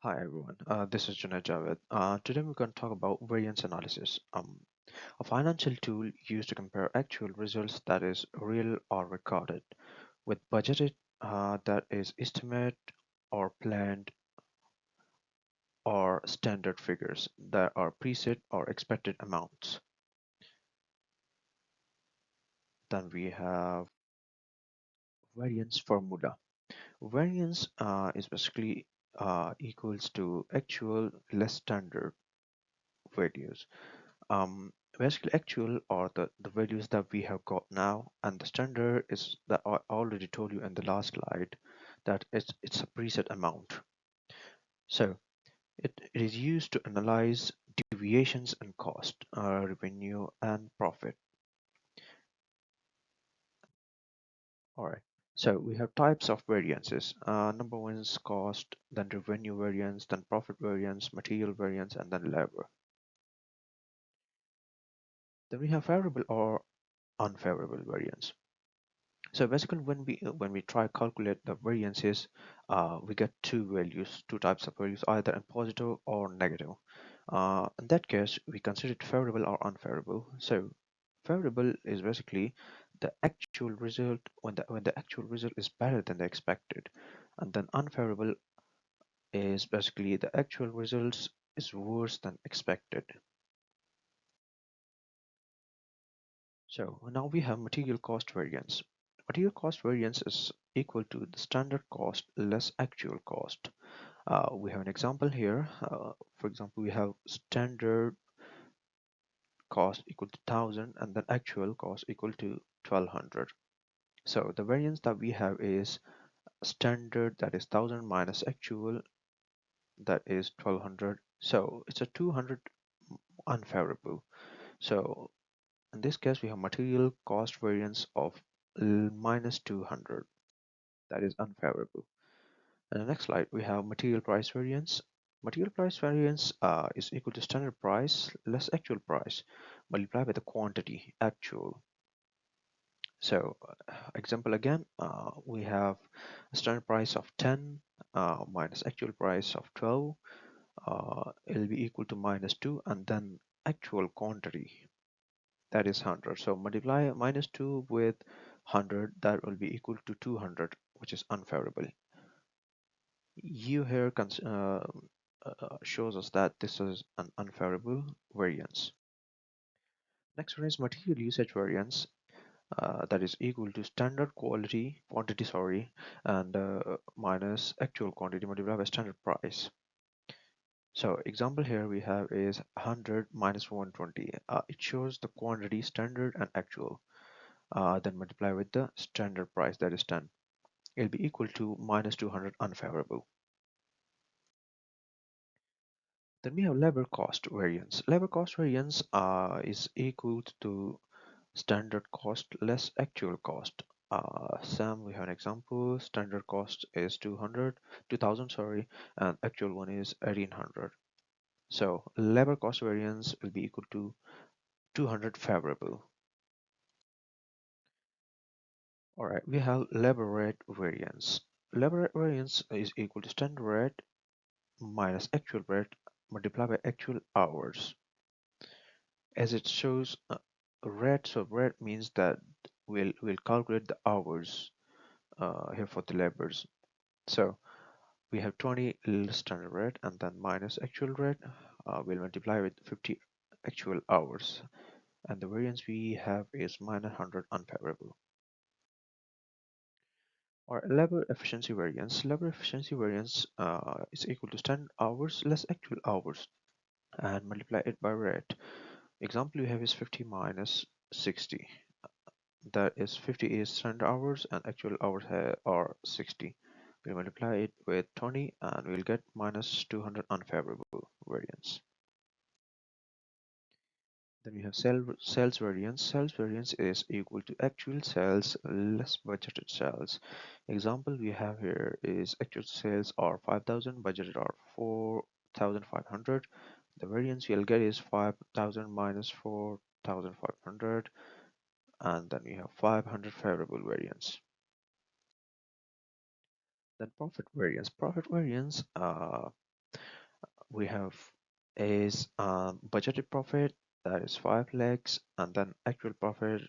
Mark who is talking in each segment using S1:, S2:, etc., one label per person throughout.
S1: Hi everyone, this is Junaid Javed. Today we're going to talk about variance analysis, a financial tool used to compare actual results that is real or recorded with budgeted that is estimate or planned or standard figures that are preset or expected amounts. Then we have variance formula. Variance is basically equals to actual less standard values. Basically actual or the values that we have got now, and the standard is that I already told you in the last slide that it's a preset amount. So it is used to analyze deviations in cost, revenue and profit. All right. So we have types of variances. Number one is cost, then revenue variance, then profit variance, material variance, and then labor. Then we have favorable or unfavorable variance. So basically, when we try calculate the variances, we get two types of values, either in positive or negative. In that case, we consider it favorable or unfavorable. So favorable is basically the actual result when the actual result is better than the expected, and then unfavorable is basically the actual results is worse than expected. So now we have material cost variance. Material cost variance is equal to the standard cost less actual cost. We have an example here. For example, we have standard cost equal to 1000 and then actual cost equal to 1200. So the variance that we have is standard, that is 1000, minus actual, that is 1200. So it's a 200 unfavorable. So in this case, we have material cost variance of minus 200. That is unfavorable. And the next slide, we have material price variance. Material price variance is equal to standard price less actual price multiplied by the quantity actual. So example again, we have a standard price of 10 minus actual price of 12. It'll be equal to minus 2, and then actual quantity, that is 100. So multiply minus 2 with 100, that will be equal to 200, which is unfavorable. U here shows us that this is an unfavorable variance. Next one is material usage variance, that is equal to standard quantity, sorry, and minus actual quantity multiplied by standard price. So example here we have is 100 minus 120. It shows the quantity standard and actual. Then multiply with the standard price, that is 10. It'll be equal to minus 200 unfavorable. Then we have labor cost variance. Labor cost variance is equal to standard cost less actual cost. Sam, we have an example. Standard cost is 2000, sorry, and actual one is 1800. So labor cost variance will be equal to 200 favorable. All right, we have labor rate variance. Labor rate variance is equal to standard rate minus actual rate multiplied by actual hours. As it shows rate, so rate means that we'll calculate the hours here for the labors. So we have 20 standard rate and then minus actual rate. We'll multiply with 50 actual hours, and the variance we have is minus 100 unfavorable. Or labor efficiency variance. Labor efficiency variance is equal to standard hours less actual hours and multiply it by rate. Example we have is 50 minus 60. That is 50 is standard hours and actual hours are 60. We multiply it with 20 and we'll get minus 200 unfavorable variance. Then we have sales variance. Sales variance is equal to actual sales less budgeted sales. Example we have here is actual sales are 5,000, budgeted are 4,500. The variance you'll get is 5,000 minus 4,500, and then we have 500 favorable variance. Then profit variance. Profit variance we have is budgeted profit, that is 5 lakhs, and then actual profit,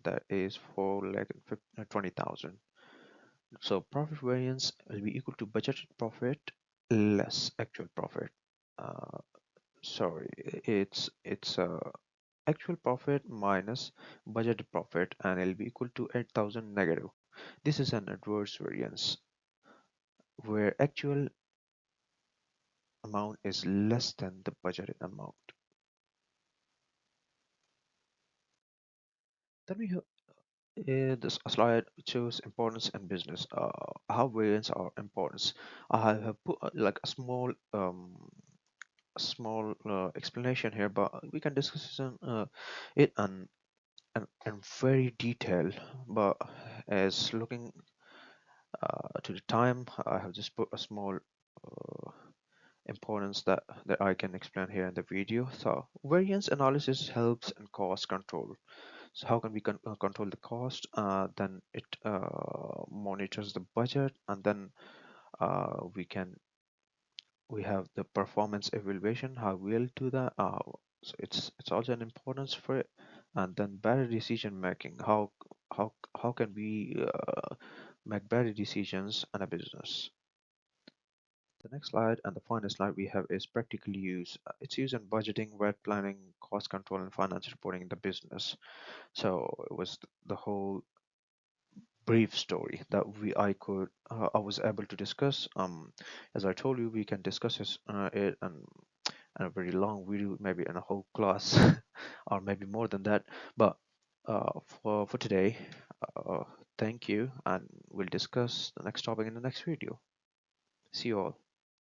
S1: that is 4 lakh and 20,000. So profit variance will be equal to budgeted profit less actual profit. Uh, Sorry, it's actual profit minus budgeted profit, and it'll be equal to 8,000 negative. This is an adverse variance where actual amount is less than the budgeted amount. Then we have this slide shows importance in business. How variance are importance. I have put like a small explanation here, but we can discuss it in very detail. But as looking to the time, I have just put a small importance that I can explain here in the video. So variance analysis helps in cost control. So how can we control the cost? Then it monitors the budget, and then we have the performance evaluation. How we'll do that? So it's also an importance for it, and then better decision making. How can we make better decisions in a business? The next slide and the final slide we have is practical use. It's used in budgeting, rate planning, cost control, and finance reporting in the business. So it was the whole brief story that I was able to discuss. As I told you, we can discuss it in a very long video, maybe in a whole class, or maybe more than that. But for today, uh, thank you, and we'll discuss the next topic in the next video. See you all.